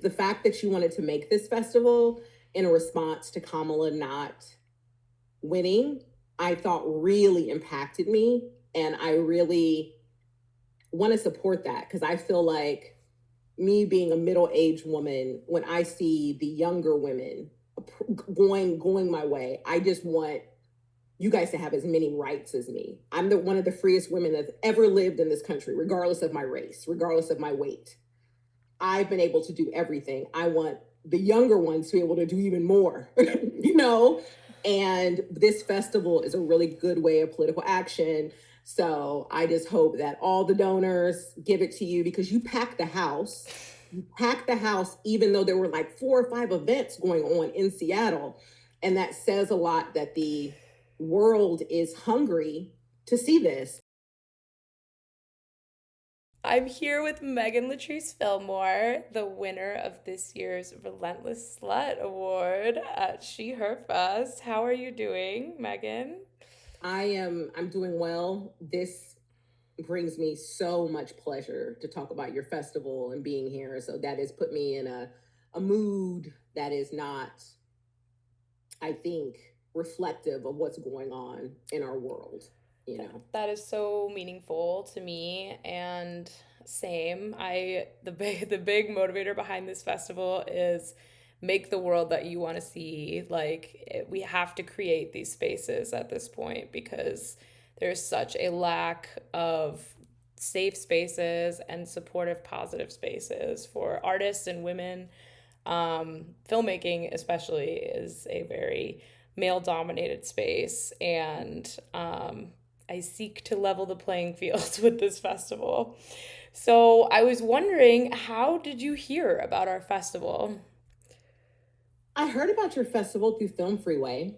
the fact that you wanted to make this festival in a response to Kamala not winning, I thought really impacted me. And I really want to support that because I feel like me being a middle-aged woman, when I see the younger women going my way, I just want you guys to have as many rights as me. I'm the one of the freest women that's ever lived in this country, regardless of my race, regardless of my weight. I've been able to do everything. I want the younger ones to be able to do even more, you know? And this festival is a really good way of political action. So I just hope that all the donors give it to you because you packed the house. You packed the house, even though there were like 4 or 5 events going on in Seattle. And that says a lot that the world is hungry to see this. I'm here with Maegan La Trese Philmore, the winner of this year's Relentless Slut Award at She Her Fest. How are you doing, Megan? I'm doing well. This brings me so much pleasure to talk about your festival and being here. So that has put me in a mood that is not, I think, reflective of what's going on in our world, you know. That is so meaningful to me and same. The big motivator behind this festival is make the world that you want to see. We have to create these spaces at this point because there's such a lack of safe spaces and supportive positive spaces for artists and women. Filmmaking especially is a very male dominated space, and I seek to level the playing field with this festival. So I was wondering, how did you hear about our festival? I heard about your festival through Film Freeway.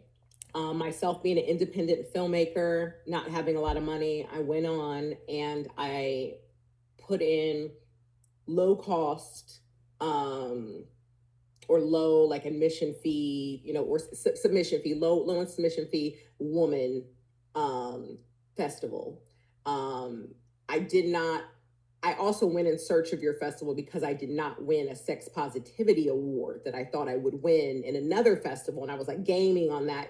Myself being an independent filmmaker, not having a lot of money, I went on and I put in low cost or low like admission fee, you know, or submission fee, low on submission fee woman um, festival. Um, I did not. I also went in search of your festival because I did not win a sex positivity award that I thought I would win in another festival, and I was like gaming on that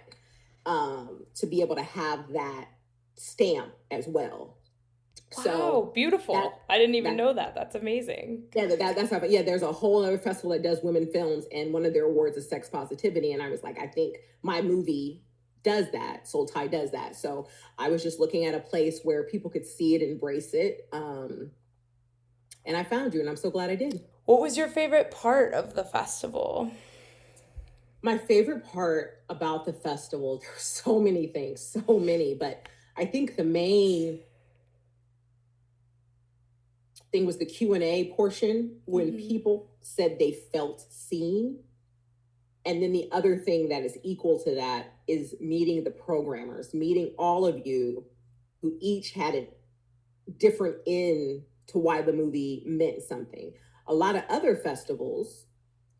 to be able to have that stamp as well. So Wow, that beautiful. I didn't even that know that. That's amazing. yeah, that's not, yeah, there's a whole other festival that does women films, and one of their awards is sex positivity. And I was like, I think my movie does that. Soul Tie does that. So I was just looking at a place where people could see it, embrace it. And I found you, and I'm so glad I did. What was your favorite part of the festival? My favorite part about the festival, there's so many things, so many, but I think the main thing was the Q&A portion when Mm-hmm. people said they felt seen. And then the other thing that is equal to that is meeting the programmers, meeting all of you who each had a different in to why the movie meant something. A lot of other festivals,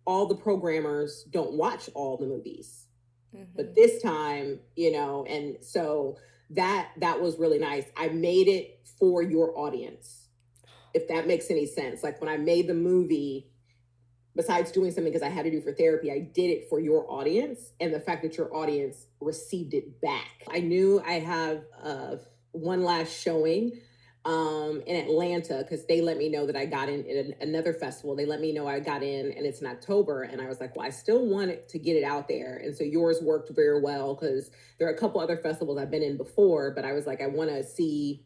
all the programmers don't watch all the movies. But Mm-hmm. this time, you know, and so that was really nice. I made it for your audience, if that makes any sense. Like when I made the movie, besides doing something because I had to do for therapy, I did it for your audience, and the fact that your audience received it back. I knew I have one last showing in Atlanta because they let me know that I got in another festival. They let me know I got in, and it's in October. And I was like, well, I still wanted to get it out there. And so yours worked very well because there are a couple other festivals I've been in before, but I was like, I want to see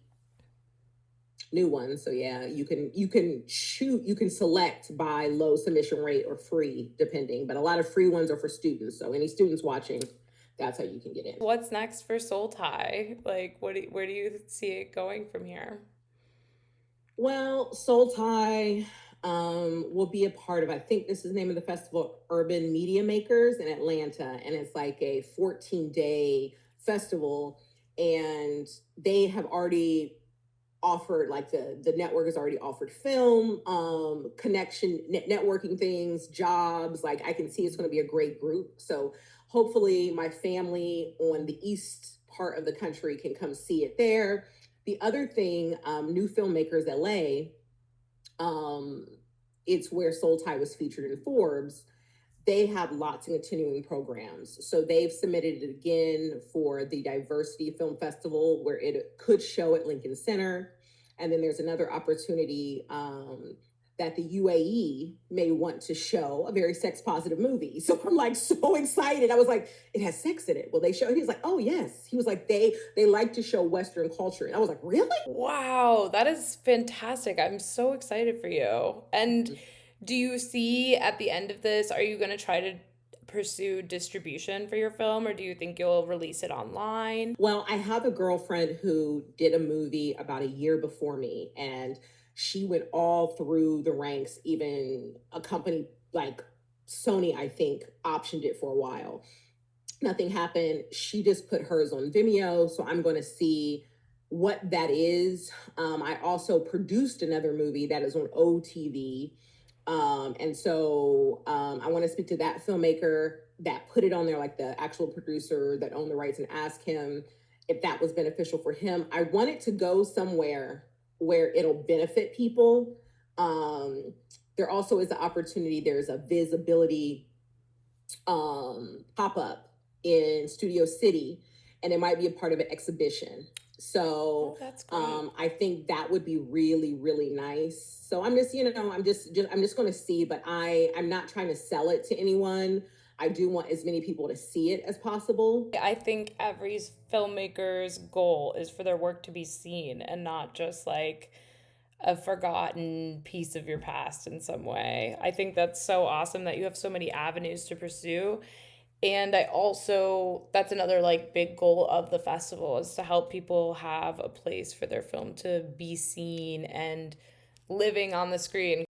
new ones. So yeah, you can select by low submission rate or free depending, but a lot of free ones are for students. So any students watching, that's how you can get in. What's next for Soul Tie? Where do you see it going from here? Well, Soul Tie will be a part of, I think this is the name of the festival, Urban Media Makers in Atlanta. And it's like a 14-day festival. And they have already offered, like the network has already offered film connection networking things, jobs. Like I can see it's going to be a great group. So hopefully my family on the east part of the country can come see it there. The other thing, New Filmmakers LA, um it's where Soul Tie was featured in Forbes. They have lots of continuing programs. So they've submitted it again for the Diversity Film Festival, where it could show at Lincoln Center. And then there's another opportunity that the UAE may want to show a very sex positive movie. So I'm like so excited. I was like, it has sex in it. Will they show it? He was like, oh yes. He was like, they like to show Western culture. And I was like, really? Wow, that is fantastic. I'm so excited for you. And do you see at the end of this, are you going to try to pursue distribution for your film, or do you think you'll release it online? Well, I have a girlfriend who did a movie about a year before me, and she went all through the ranks. Even a company like Sony, I think, optioned it for a while. Nothing happened. She just put hers on Vimeo. So I'm going to see what that is. I also produced another movie that is on OTV. I want to speak to that filmmaker that put it on there, like the actual producer that owned the rights, and ask him if that was beneficial for him. I want it to go somewhere where it'll benefit people. There also is the opportunity, there's a visibility pop up in Studio City, and it might be a part of an exhibition. Oh, So that's great. I think that would be really, really nice. So I'm just, I'm just going to see, but I'm not trying to sell it to anyone. I do want as many people to see it as possible. I think every filmmaker's goal is for their work to be seen and not just like a forgotten piece of your past in some way. I think that's so awesome that you have so many avenues to pursue. And I also, that's another like big goal of the festival is to help people have a place for their film to be seen and living on the screen.